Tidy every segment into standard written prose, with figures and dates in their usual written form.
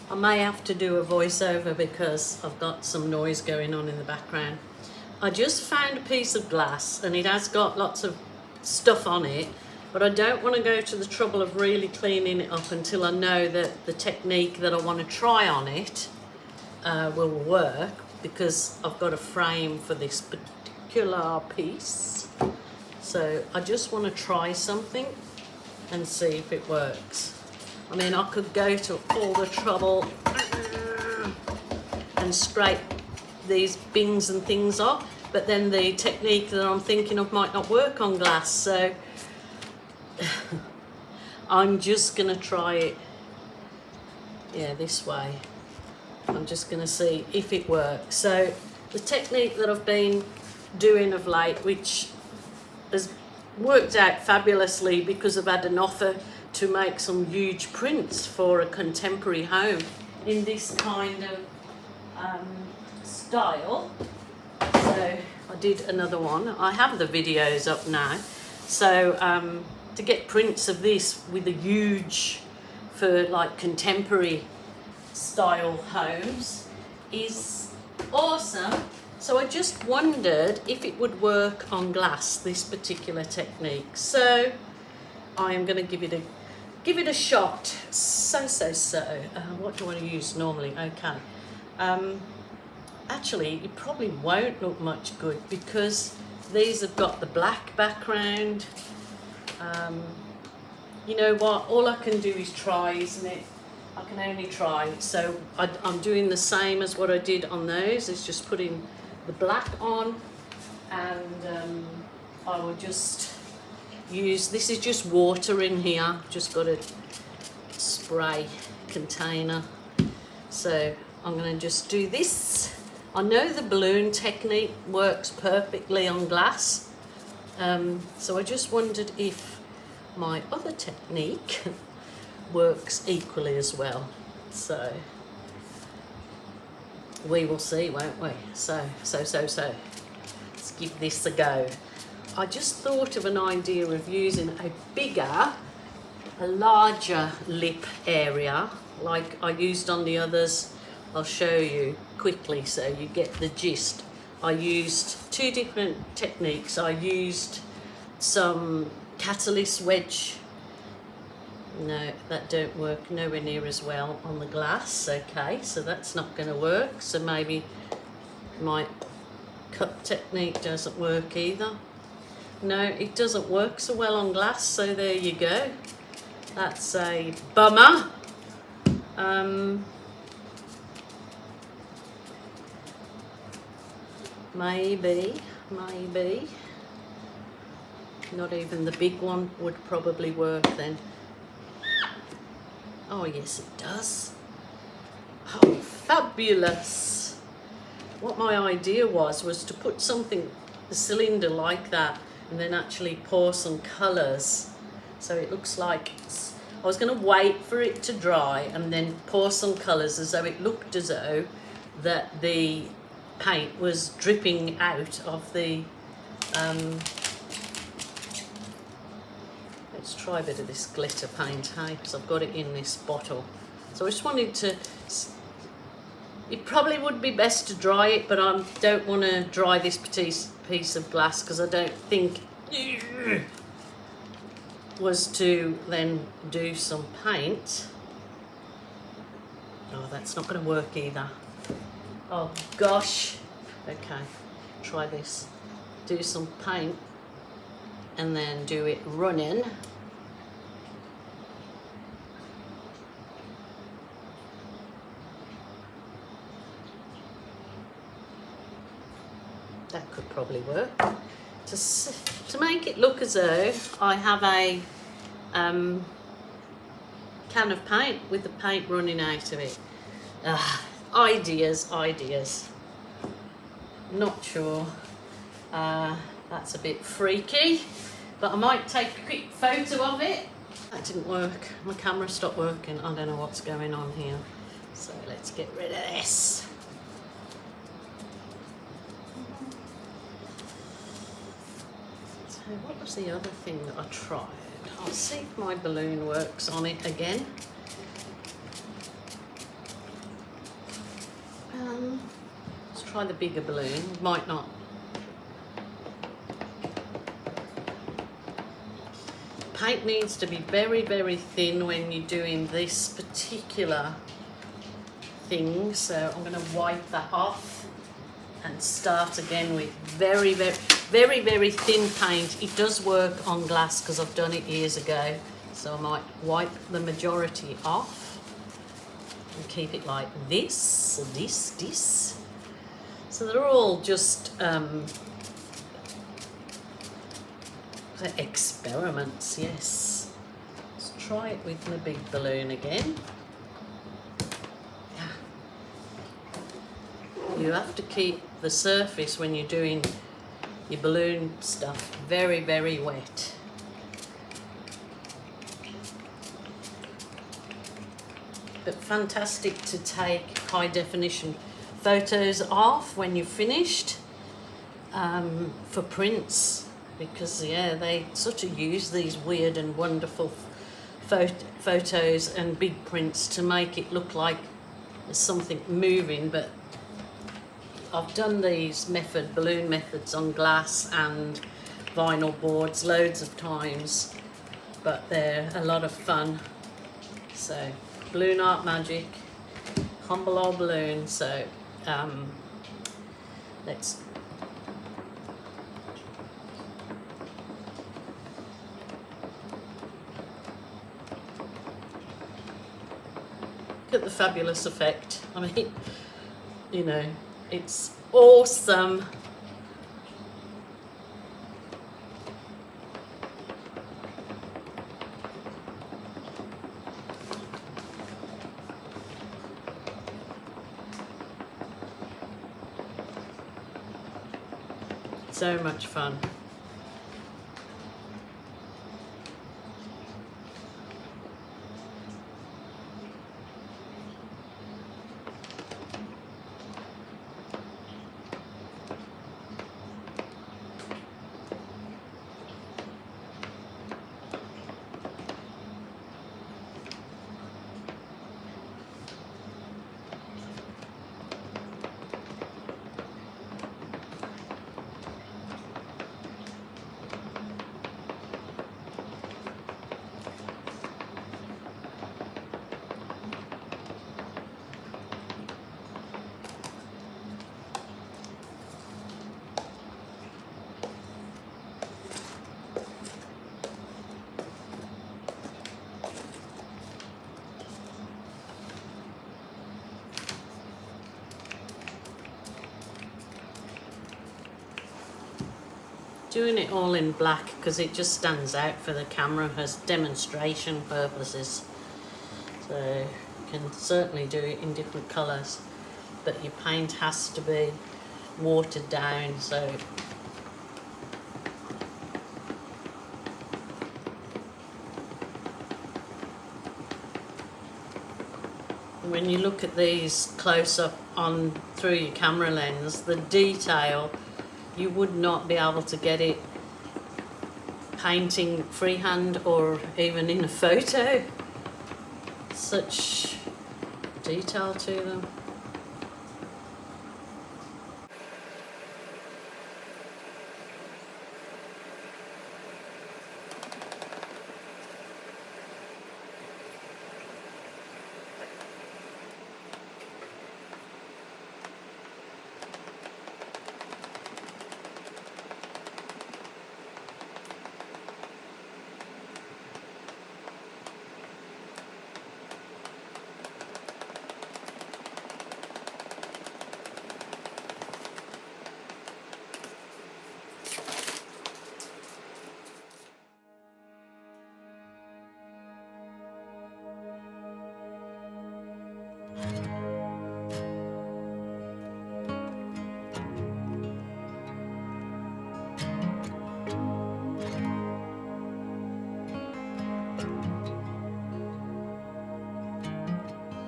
I may have to do a voiceover because I've got some noise going on in the background. I just found a piece of glass and it has got lots of stuff on it, but I don't want to go to the trouble of really cleaning it up until I know that the technique that I want to try on it will work, because I've got a frame for this particular piece. So I just want to try something and see if it works. I mean, I could go to all the trouble and scrape these bins and things off, but then the technique that I'm thinking of might not work on glass, so I'm just gonna try it, yeah, this way. I'm just gonna see if it works. So the technique that I've been doing of late, which has worked out fabulously because I've had an offer to make some huge prints for a contemporary home in this kind of style. So I did another one. I have the videos up now. So to get prints of this with a huge, for like contemporary style homes is awesome. So I just wondered if it would work on glass, this particular technique. So I am going to give it a shot. So what do I use normally? Okay. Actually, it probably won't look much good because these have got the black background. You know what? All I can do is try, isn't it? I can only try. So I'm doing the same as what I did on those. Is just putting the black on, and I will just use, this is just water in here, just got a spray container. So I'm going to just do this. I know the balloon technique works perfectly on glass, so I just wondered if my other technique works equally as well. So we will see, won't we? So let's give this a go. I just thought of an idea of using a larger lip area like I used on the others. I'll show you quickly so you get the gist. I used two different techniques. I used some catalyst wedge. No, that don't work nowhere near as well on the glass. Okay, so that's not going to work. So maybe my cup technique doesn't work either. No, it doesn't work so well on glass, so there you go. That's a bummer. Maybe. Not even the big one would probably work then. Oh, yes, it does. Oh, fabulous. What my idea was to put something, a cylinder like that, and then actually pour some colours. So it looks like, I was going to wait for it to dry and then pour some colours as though it looked as though that the paint was dripping out of the, let's try a bit of this glitter paint, hey, because I've got it in this bottle. So I just wanted to, it probably would be best to dry it, but I don't want to dry this piece of glass because I don't think was to then do some paint. Oh, that's not going to work either. Oh gosh. Okay, try this. Do some paint and then do it running. That could probably work. To make it look as though I have a can of paint with the paint running out of it. Ideas. Not sure. That's a bit freaky, but I might take a quick photo of it. That didn't work. My camera stopped working. I don't know what's going on here. So let's get rid of this. So what was the other thing that I tried? I'll see if my balloon works on it again. try the bigger balloon, might not. Paint needs to be very, very thin when you're doing this particular thing, so I'm going to wipe that off and start again with very, very, very, very thin paint. It does work on glass because I've done it years ago, so I might wipe the majority off and keep it like this, this. So they're all just experiments, yes. Let's try it with the big balloon again. Yeah. You have to keep the surface when you're doing your balloon stuff very, very wet. But fantastic to take high definition photos of when you're finished for prints, because yeah, they sort of use these weird and wonderful photos and big prints to make it look like there's something moving. But I've done these balloon methods on glass and vinyl boards loads of times, but they're a lot of fun. So balloon art magic, humble old balloon. So let's look at the fabulous effect. I mean, you know, it's awesome. So much fun. Doing it all in black because it just stands out for the camera as demonstration purposes. So you can certainly do it in different colours, but your paint has to be watered down. So when you look at these close up on through your camera lens, the detail, you would not be able to get it painting freehand or even in a photo. Such detail to them.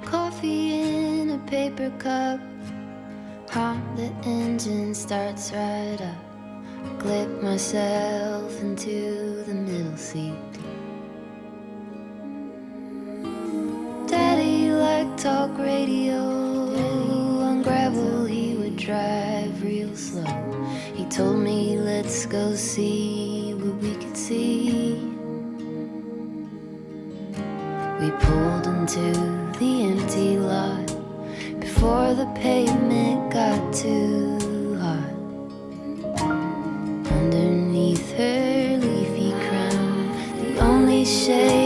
Coffee in a paper cup, the engine starts right up. Clip myself into the middle seat. Daddy liked talk radio, on gravel he would drive. slow. He told me, let's go see what we could see. We pulled into the empty lot before the pavement got too hot. Underneath her leafy crown, the only shade